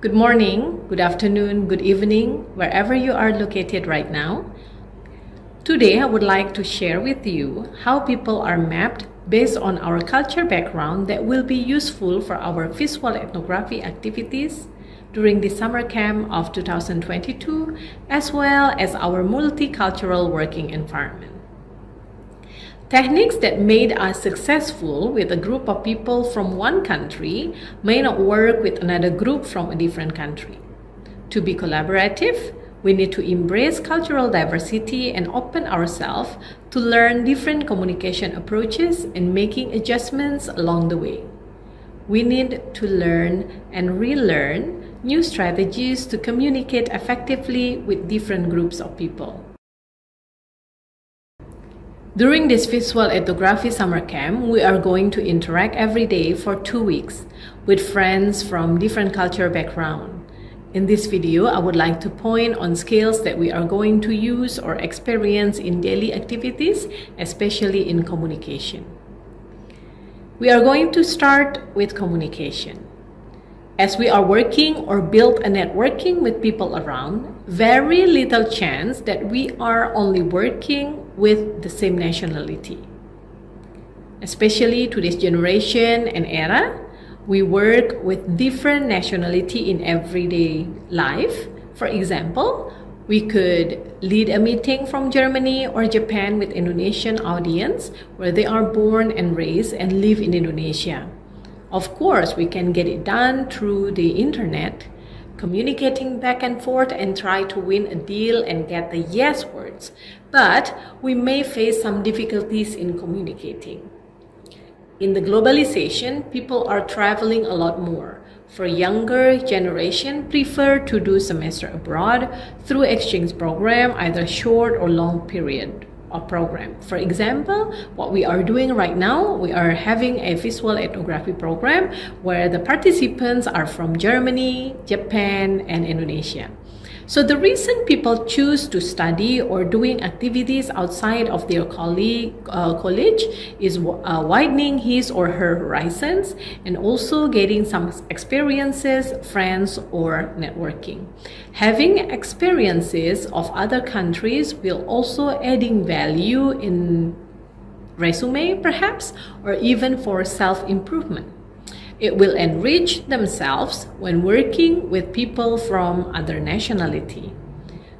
Good morning, good afternoon, good evening, wherever you are located right now. Today, I would like to share with you how people are mapped based on our culture background that will be useful for our visual ethnography activities during the summer camp of 2022, as well as our multicultural working environment. Techniques that made us successful with a group of people from one country may not work with another group from a different country. To be collaborative, we need to embrace cultural diversity and open ourselves to learn different communication approaches and making adjustments along the way. We need to learn and relearn new strategies to communicate effectively with different groups of people. During this visual ethnography summer camp, we are going to interact every day for 2 weeks with friends from different culture background. In this video, I would like to point on skills that we are going to use or experience in daily activities, especially in communication. We are going to start with communication. As we are working or build a networking with people around, very little chance that we are only working with the same nationality. Especially to this generation and era, we work with different nationality in everyday life. For example, we could lead a meeting from Germany or Japan with Indonesian audience where they are born and raised and live in Indonesia. Of course, we can get it done through the internet, communicating back and forth and try to win a deal and get the yes words. But we may face some difficulties in communicating. In the globalization, people are traveling a lot more. For younger generation, prefer to do semester abroad through exchange program, either short or long period of program. For example, what we are doing right now, we are having a visual ethnography program where the participants are from Germany, Japan, and Indonesia. So the reason people choose to study or doing activities outside of their college is widening his or her horizons and also getting some experiences, friends, or networking. Having experiences of other countries will also adding value in resume perhaps, or even for self-improvement. It will enrich themselves when working with people from other nationality.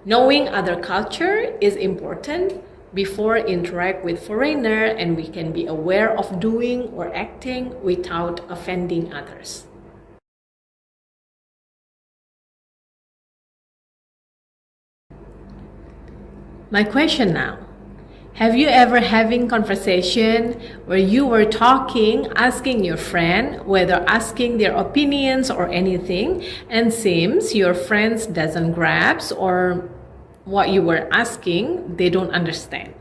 Knowing other culture is important before interact with foreigner, and we can be aware of doing or acting without offending others. My question now. Have you ever having conversation where you were talking, asking your friend, whether asking their opinions or anything, and seems your friends doesn't grasp or what you were asking, they don't understand.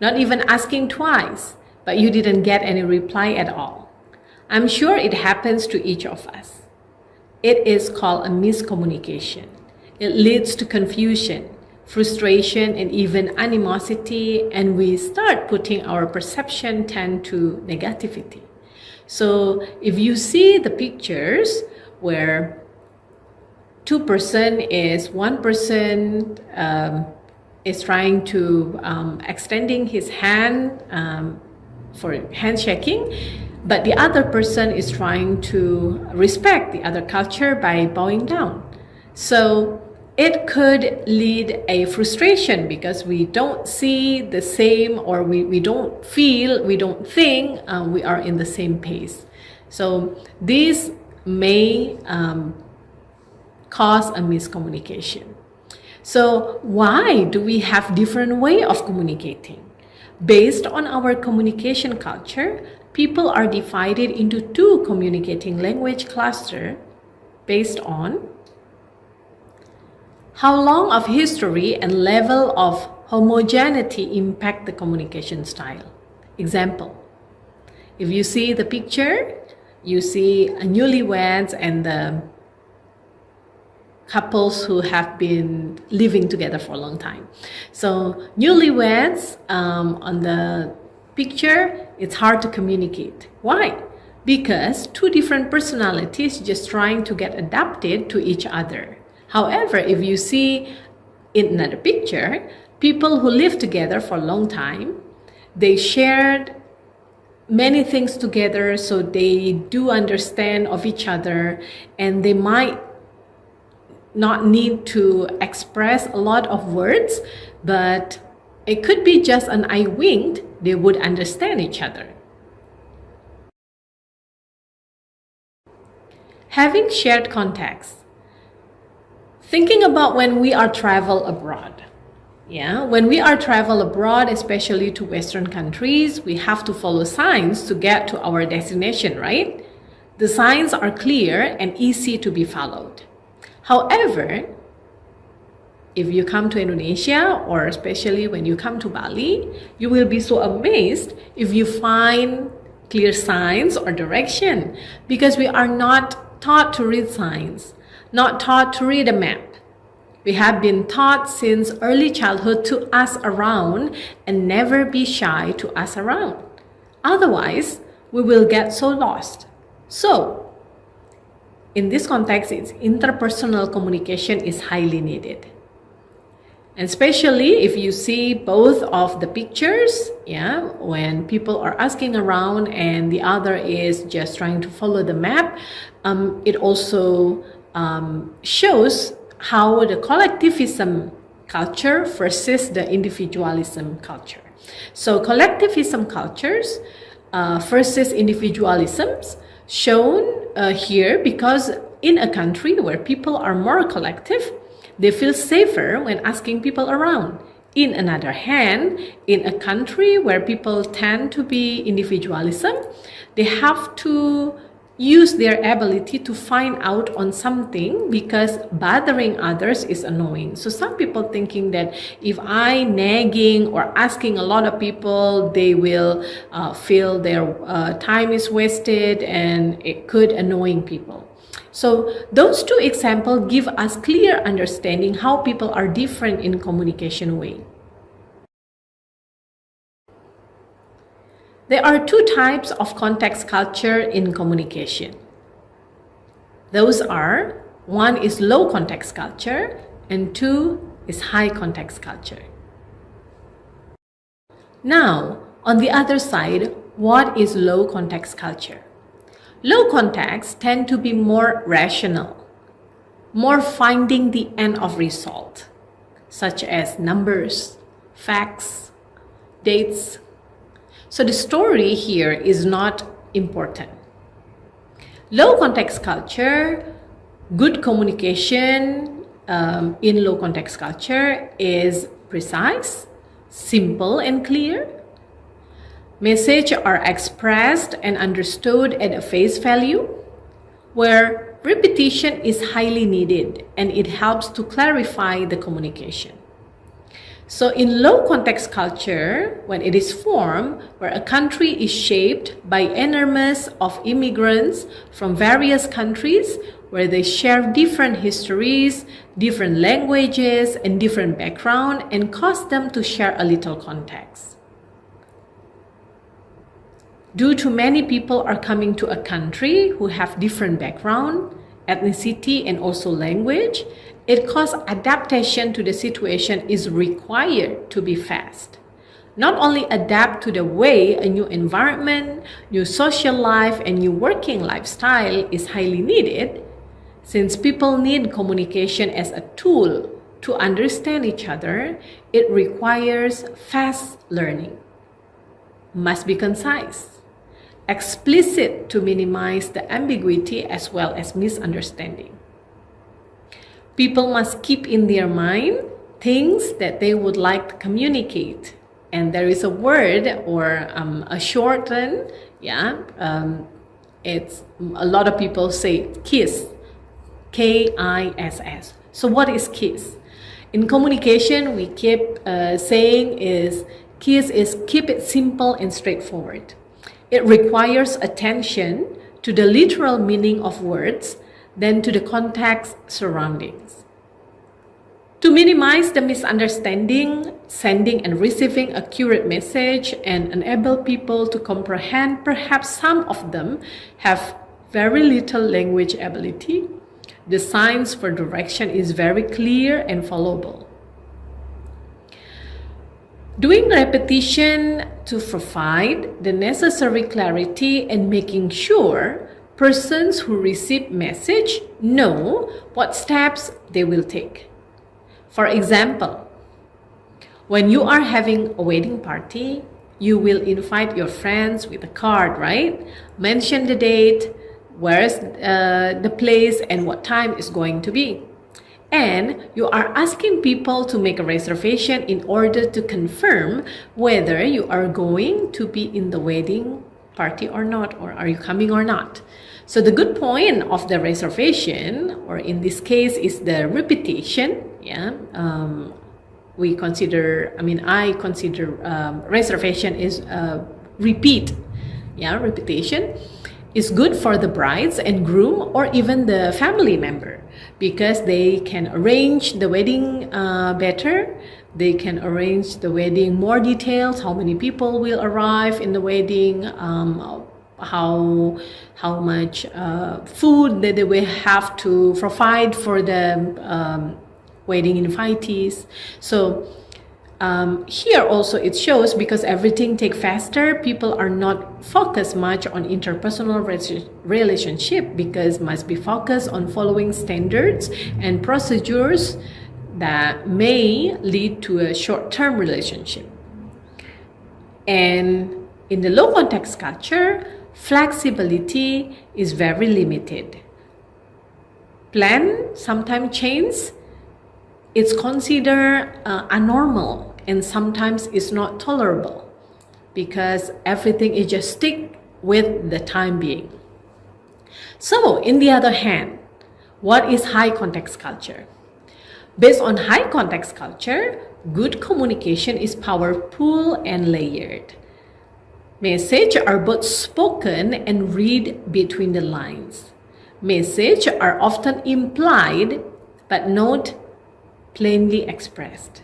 Not even asking twice, but you didn't get any reply at all. I'm sure it happens to each of us. It is called a miscommunication. It leads to confusion, frustration, and even animosity, and we start putting our perception tend to negativity. So if you see the pictures where one person is trying to extending his hand for handshaking, but the other person is trying to respect the other culture by bowing down. So it could lead a frustration because we don't see the same, or we don't feel, we don't think we are in the same pace. So this may cause a miscommunication. So why do we have different way of communicating? Based on our communication culture, people are divided into two communicating language clusters based on how long of history and level of homogeneity impact the communication style. Example, if you see the picture, you see a newlyweds and the couples who have been living together for a long time. So newlyweds on the picture, it's hard to communicate. Why? because two different personalities just trying to get adapted to each other. However, if you see in another picture, people who live together for a long time, they shared many things together, so they do understand of each other, and they might not need to express a lot of words, but it could be just an eye wink, they would understand each other. Having shared context. Thinking about when we are travel abroad. When we are travel abroad, especially to Western countries, we have to follow signs to get to our destination, right? The signs are clear and easy to be followed. However, if you come to Indonesia, or especially when you come to Bali, you will be so amazed if you find clear signs or direction, because we are not taught to read signs, not taught to read a map. We have been taught since early childhood to ask around and never be shy to ask around. Otherwise, we will get so lost. So, in this context, interpersonal communication is highly needed. And especially if you see both of the pictures, when people are asking around and the other is just trying to follow the map, it also shows how the collectivism culture versus the individualism culture. So collectivism cultures versus individualisms shown here, because in a country where people are more collective, they feel safer when asking people around. In another hand, in a country where people tend to be individualism, they have to use their ability to find out on something, because bothering others is annoying. So some people thinking that if I nagging or asking a lot of people, they will feel their time is wasted and it could annoying people. So those two examples give us clear understanding how people are different in communication way. There are two types of context culture in communication. Those are, one is low context culture and two is high context culture. Now, on the other side, what is low context culture? Low context tend to be more rational, more finding the end of result, such as numbers, facts, dates. So the story here is not important. Low context culture, good communication in low context culture is precise, simple and clear. Messages are expressed and understood at a face value, where repetition is highly needed and it helps to clarify the communication. So in low context culture, when it is formed, where a country is shaped by enormous of immigrants from various countries, where they share different histories, different languages, and different background, and cause them to share a little context. Due to many people are coming to a country who have different background, ethnicity, and also language, it causes adaptation to the situation is required to be fast. Not only adapt to the way a new environment, new social life, and new working lifestyle is highly needed, since people need communication as a tool to understand each other, it requires fast learning. Must be concise, explicit to minimize the ambiguity as well as misunderstanding. People must keep in their mind things that they would like to communicate. And there is a word or a shorten, it's a lot of people say KISS, KISS. So what is KISS? In communication, we keep saying is KISS is keep it simple and straightforward. It requires attention to the literal meaning of words than to the context surroundings. To minimize the misunderstanding, sending and receiving accurate message and enable people to comprehend, perhaps some of them have very little language ability. The signs for direction is very clear and followable. Doing repetition to provide the necessary clarity and making sure persons who receive message know what steps they will take. For example, when you are having a wedding party, you will invite your friends with a card, right? Mention the date, where's the place and what time is going to be. And you are asking people to make a reservation in order to confirm whether you are going to be in the wedding party or not, or are you coming or not. So the good point of the reservation, or in this case, is the repetition. I consider reservation is repetition is good for the brides and groom or even the family member, because they can arrange the wedding better. They can arrange the wedding more details, how many people will arrive in the wedding, how much food that they will have to provide for the wedding invitees. So here also it shows, because everything takes faster, people are not focused much on interpersonal relationship, because must be focused on following standards and procedures that may lead to a short-term relationship. And in the low context culture, flexibility is very limited. Plan sometimes change. It's considered abnormal, and sometimes it's not tolerable, because everything is just stick with the time being. So, in the other hand, what is high context culture? Based on high context culture, good communication is powerful and layered. Messages are both spoken and read between the lines. Messages are often implied but not plainly expressed.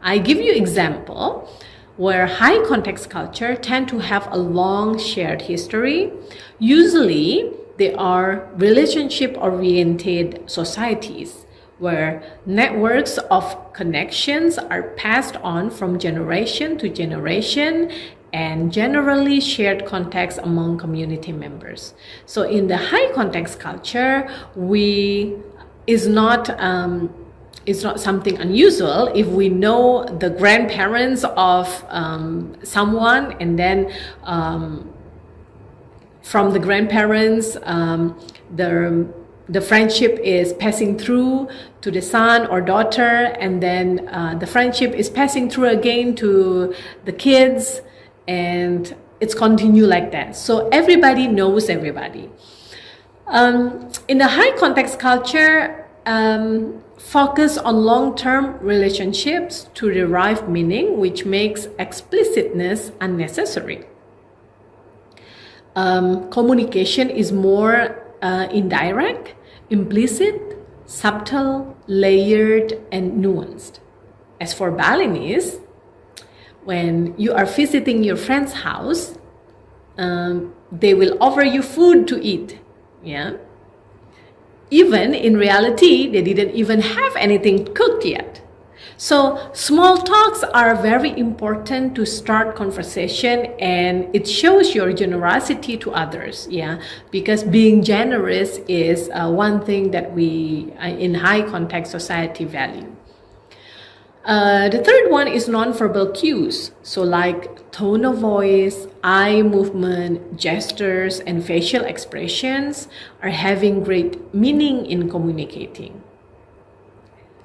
I give you example where high context culture tend to have a long shared history. Usually, they are relationship-oriented societies where networks of connections are passed on from generation to generation and generally shared context among community members. So in the high context culture, it's not something unusual if we know the grandparents of someone, and then from the grandparents, the friendship is passing through to the son or daughter, and then the friendship is passing through again to the kids, and it's continue like that. So everybody knows everybody. In the high context culture, focus on long-term relationships to derive meaning, which makes explicitness unnecessary. Communication is more indirect, implicit, subtle, layered, and nuanced. As for Balinese, when you are visiting your friend's house, they will offer you food to eat. Even in reality, they didn't even have anything cooked yet. So small talks are very important to start conversation, and it shows your generosity to others. Because being generous is one thing that we in high context society value. The third one is nonverbal cues. So like tone of voice, eye movement, gestures, and facial expressions are having great meaning in communicating.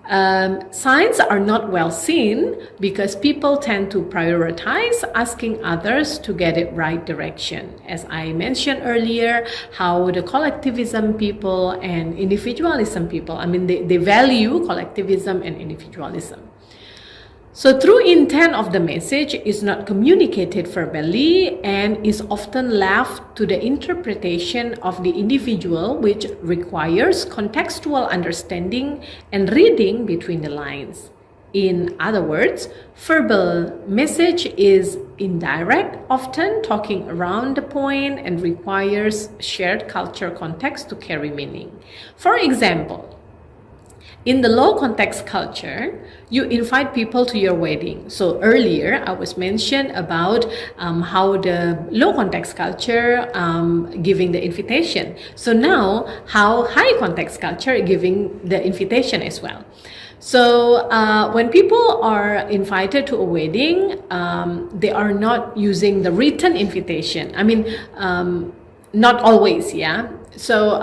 Signs are not well seen because people tend to prioritize asking others to get it right direction. As I mentioned earlier, how the collectivism people and individualism people, they value collectivism and individualism. So true intent of the message is not communicated verbally and is often left to the interpretation of the individual, which requires contextual understanding and reading between the lines. In other words, verbal message is indirect, often talking around the point, and requires shared culture context to carry meaning. For example, in the low context culture, you invite people to your wedding. So earlier, I was mentioned about how the low context culture giving the invitation. So now, how high context culture giving the invitation as well. So when people are invited to a wedding, they are not using the written invitation. I mean, not always, yeah. So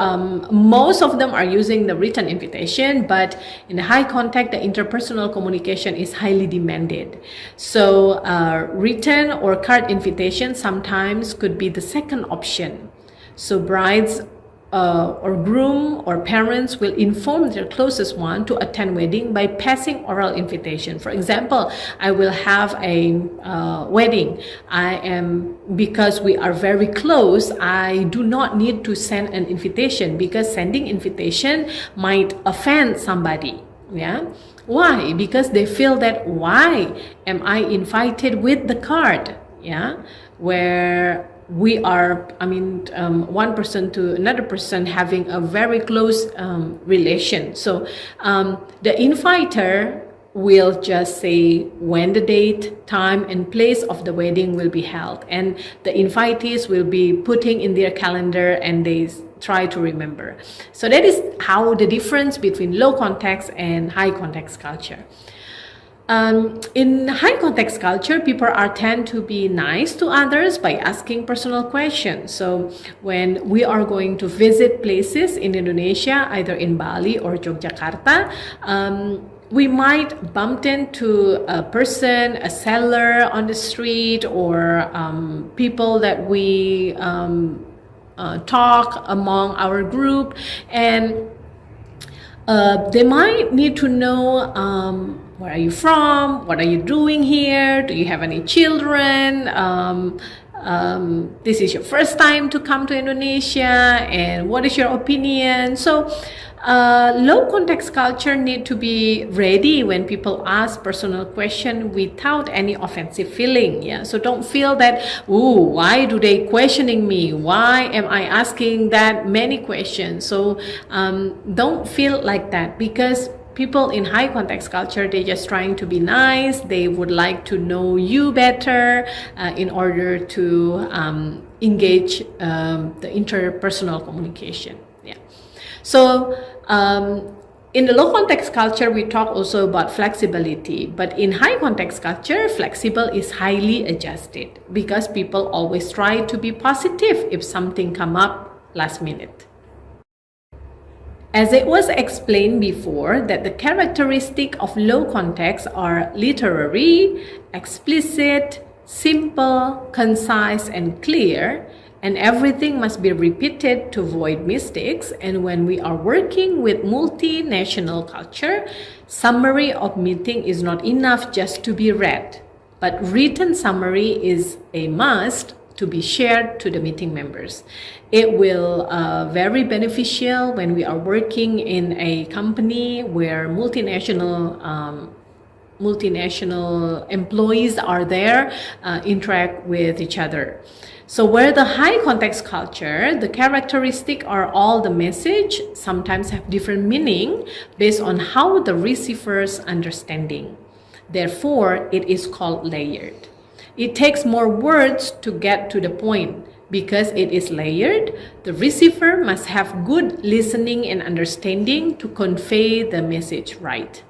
most of them are using the written invitation, but in the high context, the interpersonal communication is highly demanded. So written or card invitation sometimes could be the second option. So brides or groom or parents will inform their closest one to attend wedding by passing oral invitation. For example, I will have a wedding. Because we are very close, I do not need to send an invitation because sending invitation might offend somebody. Yeah. Why? Because they feel that why am I invited with the card? Yeah. Where we are, one person to another person having a very close relation. So the inviter will just say when the date, time, and place of the wedding will be held. And the invitees will be putting in their calendar and they try to remember. So that is how the difference between low context and high context culture. In high context culture, people tend to be nice to others by asking personal questions. So when we are going to visit places in Indonesia, either in Bali or Yogyakarta, we might bump into a person, a seller on the street, or people that we talk among our group, and they might need to know where are you from? What are you doing here? Do you have any children? This is your first time to come to Indonesia, and what is your opinion? So low context culture need to be ready when people ask personal question without any offensive feeling. Yeah, so don't feel that, ooh, why do they questioning me? Why am I asking that many questions? So don't feel like that, because people in high context culture, they're just trying to be nice. They would like to know you better in order to engage the interpersonal communication. Yeah. So in the low context culture, we talk also about flexibility. But in high context culture, flexible is highly adjusted because people always try to be positive if something come up last minute. As it was explained before, that the characteristic of low context are literary, explicit, simple, concise, and clear, and everything must be repeated to avoid mistakes. And when we are working with multinational culture, summary of meeting is not enough just to be read, but written summary is a must to be shared to the meeting members. It will very beneficial when we are working in a company where multinational employees are there, interact with each other. So where the high context culture, the characteristic are all the message sometimes have different meaning based on how the receiver's understanding. Therefore, it is called layered. It takes more words to get to the point. Because it is layered, the receiver must have good listening and understanding to convey the message right.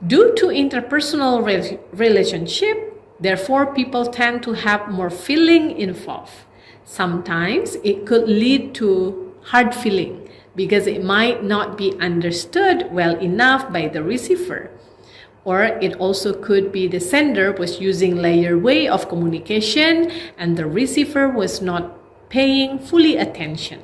Due to interpersonal relationship, therefore people tend to have more feeling involved. Sometimes it could lead to hard feeling because it might not be understood well enough by the receiver. Or it also could be the sender was using layered way of communication and the receiver was not paying fully attention.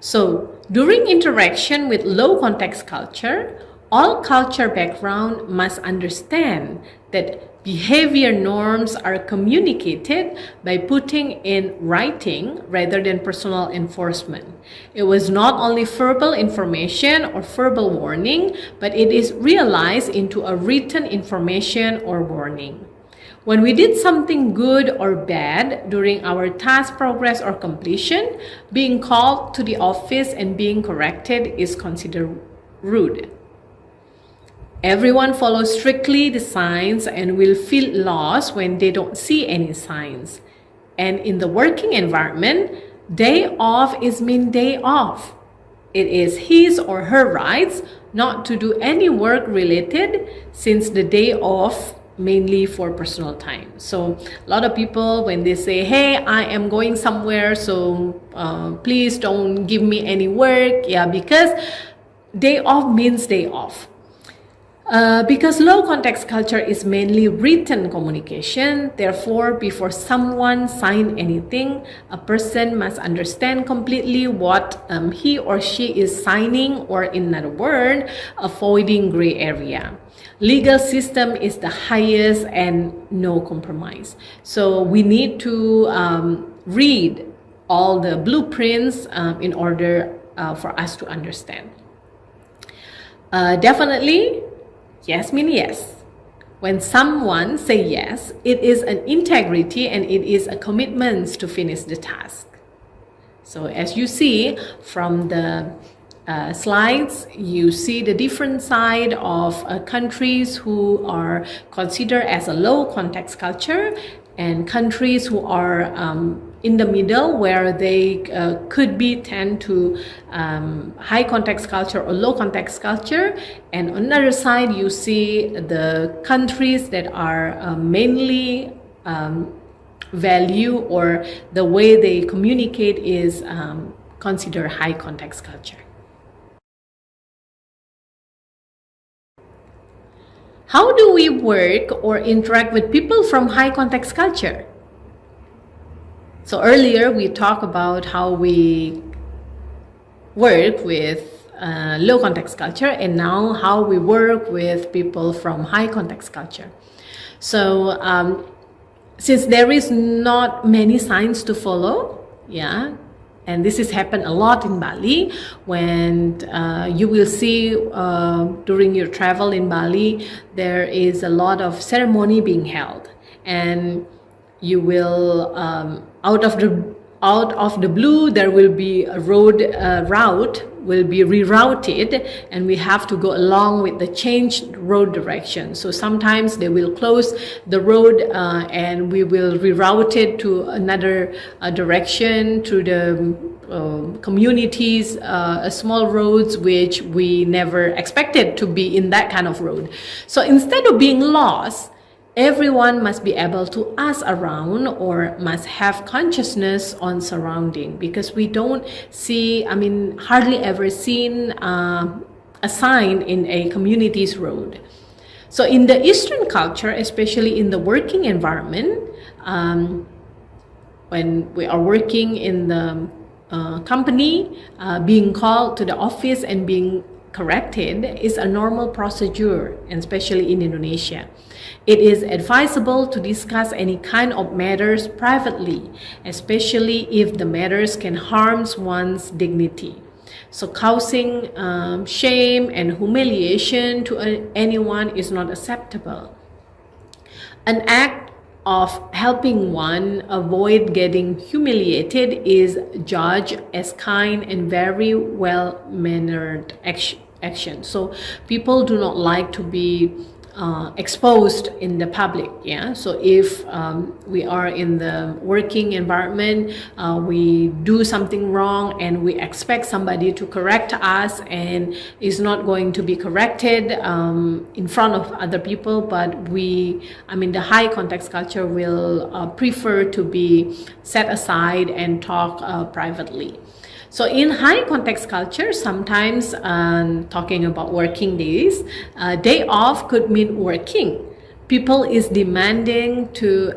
So during interaction with low context culture, All culture background must understand that behavior norms are communicated by putting in writing rather than personal enforcement. It was not only verbal information or verbal warning, but it is realized into a written information or warning. When we did something good or bad during our task progress or completion, being called to the office and being corrected is considered rude. Everyone follows strictly the signs and will feel lost when they don't see any signs. And in the working environment, day off is mean day off. It is his or her rights not to do any work related since the day off mainly for personal time. So a lot of people, when they say, hey, I am going somewhere, so please don't give me any work. Yeah, because day off means day off. Because low context culture is mainly written communication, therefore, before someone signs anything, a person must understand completely what he or she is signing, or in other words, avoiding gray area. Legal system is the highest and no compromise. So we need to read all the blueprints in order for us to understand. Definitely, yes means yes. When someone say yes, it is an integrity and it is a commitment to finish the task. So as you see from the slides, you see the different side of countries who are considered as a low context culture and countries who are in the middle, where they could be tend to high context culture or low context culture. And on the other side, you see the countries that are mainly value, or the way they communicate is considered high context culture. How do we work or interact with people from high context culture? So earlier we talked about how we work with low context culture, and now how we work with people from high context culture. So since there is not many signs to follow, yeah, and this has happened a lot in Bali, when you will see during your travel in Bali, there is a lot of ceremony being held, and you will out of the blue there will be a route will be rerouted, and we have to go along with the changed road direction. So sometimes they will close the road and we will reroute it to another direction, to the communities, small roads which we never expected to be in that kind of road. So instead of being lost, everyone must be able to ask around, or must have consciousness on surrounding, because we don't see, hardly ever seen a sign in a community's road. So in the Eastern culture, especially in the working environment, when we are working in the company, being called to the office and being corrected is a normal procedure, and especially in Indonesia. It is advisable to discuss any kind of matters privately, especially if the matters can harm one's dignity. So causing shame and humiliation to anyone is not acceptable. An act of helping one avoid getting humiliated is judged as kind and very well-mannered action. So people do not like to be exposed in the public. Yeah, so if we are in the working environment, we do something wrong and we expect somebody to correct us, and is not going to be corrected in front of other people, but the high context culture will prefer to be set aside and talk privately. So in high context culture, sometimes talking about working days, day off could mean working, people is demanded to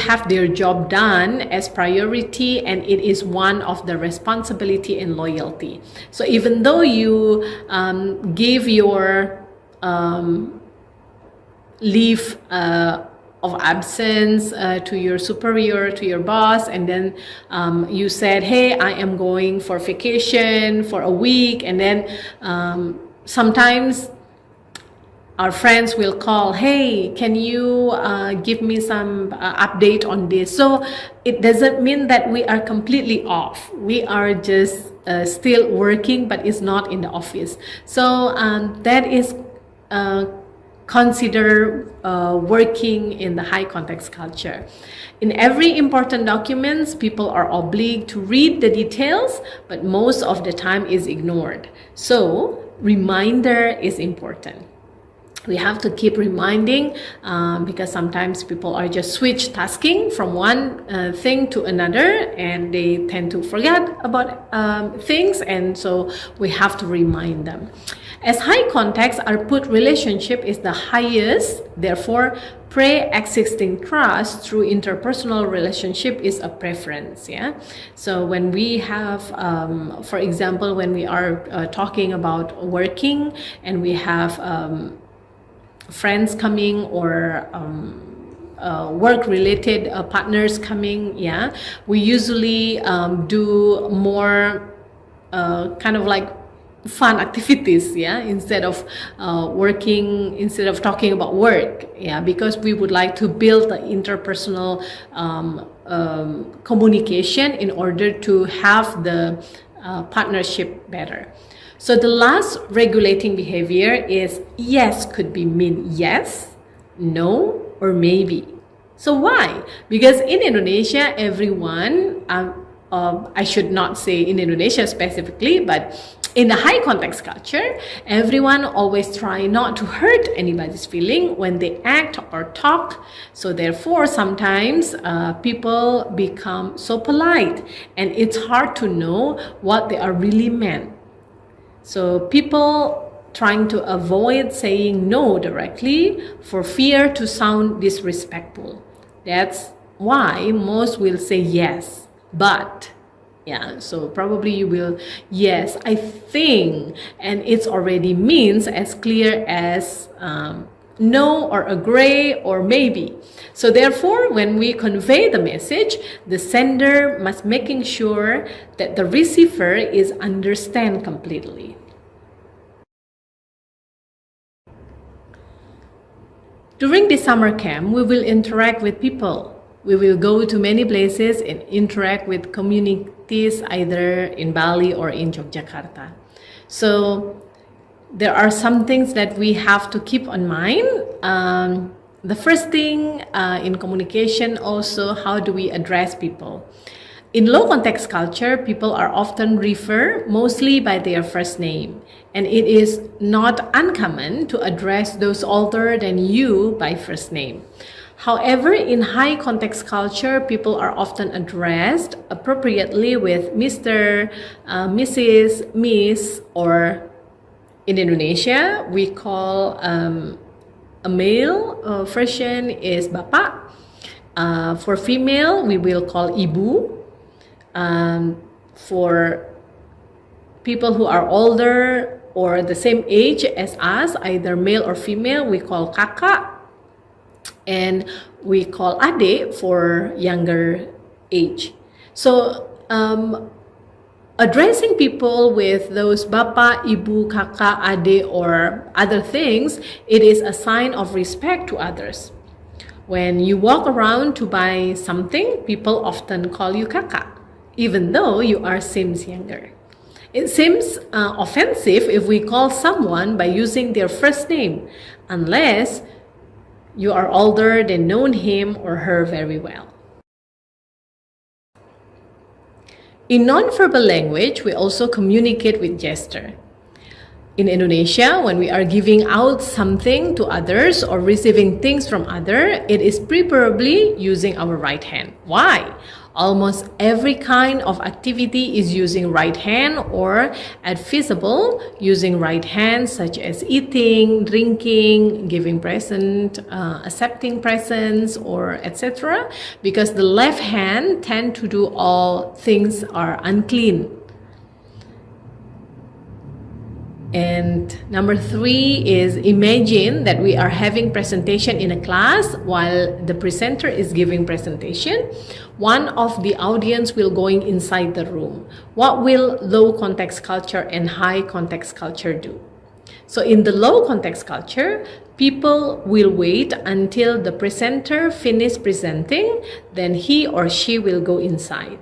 have their job done as priority, and it is one of the responsibility and loyalty. So even though you give your leave of absence to your superior, to your boss, and then you said, hey, I am going for vacation for a week, and then sometimes our friends will call, hey, can you give me some update on this? So it doesn't mean that we are completely off. We are just still working, but it's not in the office. So that is consider working in the high context culture. In every important documents, people are obliged to read the details, but most of the time is ignored. So reminder is important. We have to keep reminding because sometimes people are just switch tasking from one thing to another, and they tend to forget about things, and so we have to remind them. As high context, our put relationship is the highest, therefore pre-existing trust through interpersonal relationship is a preference. Yeah. So when we have, for example, when we are talking about working and we have friends coming or work-related partners coming, yeah, we usually do more kind of like fun activities, yeah, instead of talking about work, yeah, because we would like to build the interpersonal communication in order to have the partnership better. So the last regulating behavior is yes could be mean yes, no, or maybe. So why? Because in Indonesia, everyone, I should not say in Indonesia specifically, but in the high context culture, everyone always try not to hurt anybody's feeling when they act or talk. So therefore, sometimes people become so polite, and it's hard to know what they are really meant. So people trying to avoid saying no directly for fear to sound disrespectful. That's why most will say yes, but. Yeah, so probably you will, yes, I think, and it's already means as clear as no or agree or maybe. So therefore, when we convey the message, the sender must making sure that the receiver is understand completely. During the summer camp, we will interact with people. We will go to many places and interact with communities either in Bali or in Yogyakarta. So there are some things that we have to keep in mind. The first thing in communication also, how do we address people? In low context culture, people are often referred mostly by their first name, and it is not uncommon to address those older than you by first name. However, in high context culture, people are often addressed appropriately with Mr., Mrs., Miss, or in Indonesia, we call a male version is Bapak. For female, we will call Ibu. For people who are older or the same age as us, either male or female, we call Kakak. And we call Ade for younger age. So addressing people with those Bapak, Ibu, Kakak, Ade, or other things, it is a sign of respect to others. When you walk around to buy something, people often call you Kakak, even though you are seems younger. It seems offensive if we call someone by using their first name, unless you are older than known him or her very well. In nonverbal language, we also communicate with gesture. In Indonesia, when we are giving out something to others or receiving things from others, it is preferably using our right hand. Why? Almost every kind of activity is using right hand, or at feasible using right hand, such as eating, drinking, giving present, accepting presents, or etc. Because the left hand tend to do all things are unclean. And number 3 is imagine that we are having presentation in a class while the presenter is giving presentation. One of the audience will going inside the room. What will low context culture and high context culture do? So in the low context culture, people will wait until the presenter finishes presenting, then he or she will go inside.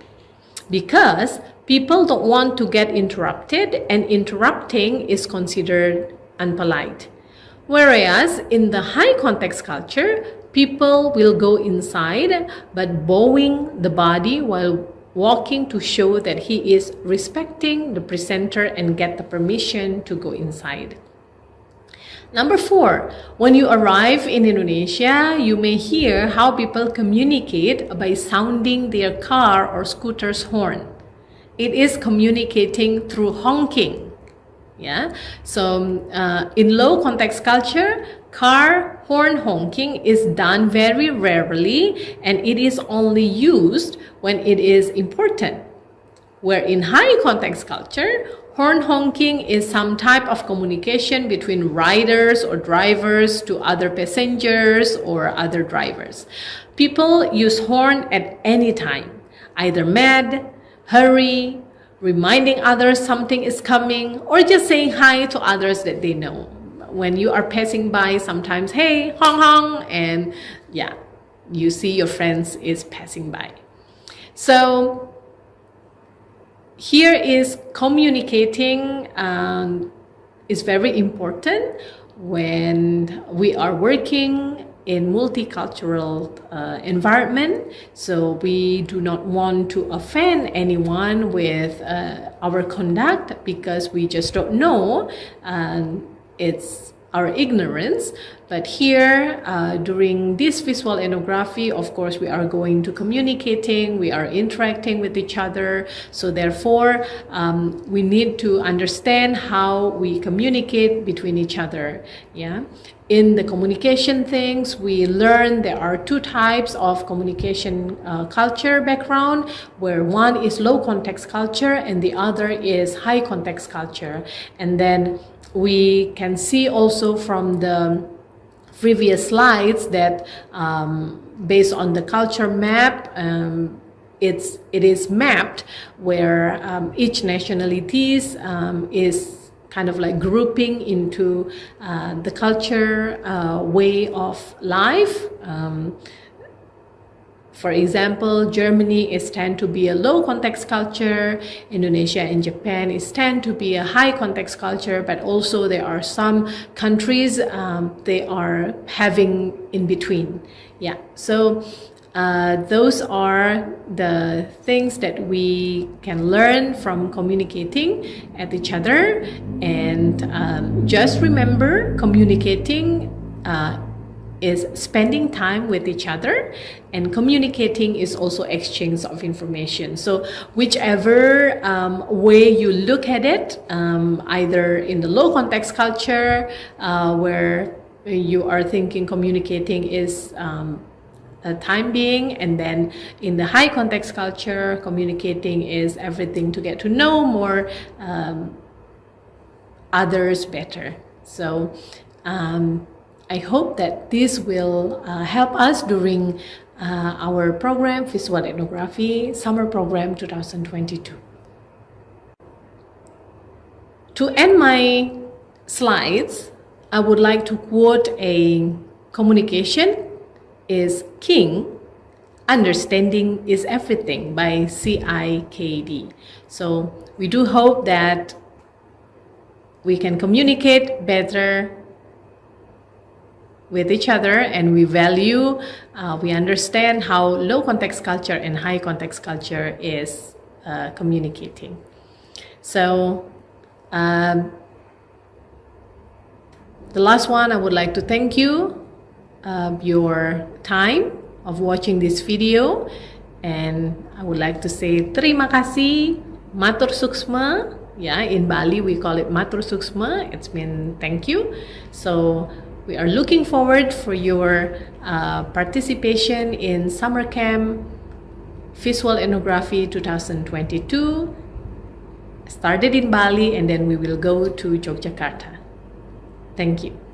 Because people don't want to get interrupted, and interrupting is considered unpolite. Whereas in the high context culture, people will go inside but bowing the body while walking to show that he is respecting the presenter and get the permission to go inside. Number 4, when you arrive in Indonesia, you may hear how people communicate by sounding their car or scooter's horn. It is communicating through honking. Yeah. So in low context culture, car horn honking is done very rarely, and it is only used when it is important. Where in high context culture, horn honking is some type of communication between riders or drivers to other passengers or other drivers. People use horn at any time, either mad, hurry, reminding others something is coming, or just saying hi to others that they know. When you are passing by, sometimes, hey, hong hong, and yeah, you see your friends is passing by. So here is communicating is very important when we are working in multicultural environment. So we do not want to offend anyone with our conduct, because we just don't know. It's our ignorance. But here, during this visual ethnography, of course, we are going to communicating, we are interacting with each other. So therefore, we need to understand how we communicate between each other. Yeah. In the communication things, we learn there are 2 types of communication culture background, where one is low context culture and the other is high context culture. And then we can see also from the previous slides that based on the culture map, it is mapped where each nationalities is kind of like grouping into the culture way of life. For example, Germany is tend to be a low context culture. Indonesia and Japan is tend to be a high context culture, but also there are some countries they are having in between. Yeah, so those are the things that we can learn from communicating at each other. And just remember, communicating is spending time with each other, and communicating is also exchange of information. So whichever way you look at it, either in the low context culture where you are thinking communicating is a time being, and then in the high context culture, communicating is everything to get to know more others better. So I hope that this will help us during our program, Visual Ethnography Summer Program 2022. To end my slides, I would like to quote a communication is king, understanding is everything by CIKD. So we do hope that we can communicate better with each other, and we value, we understand how low context culture and high context culture is communicating. So the last one, I would like to thank you your time of watching this video, And I would like to say terima kasih, matur suksma. Yeah, in Bali we call it matur suksma. It's mean thank you. So we are looking forward for your participation in summer camp Visual Ethnography 2022. Started in Bali and then we will go to Yogyakarta. Thank you.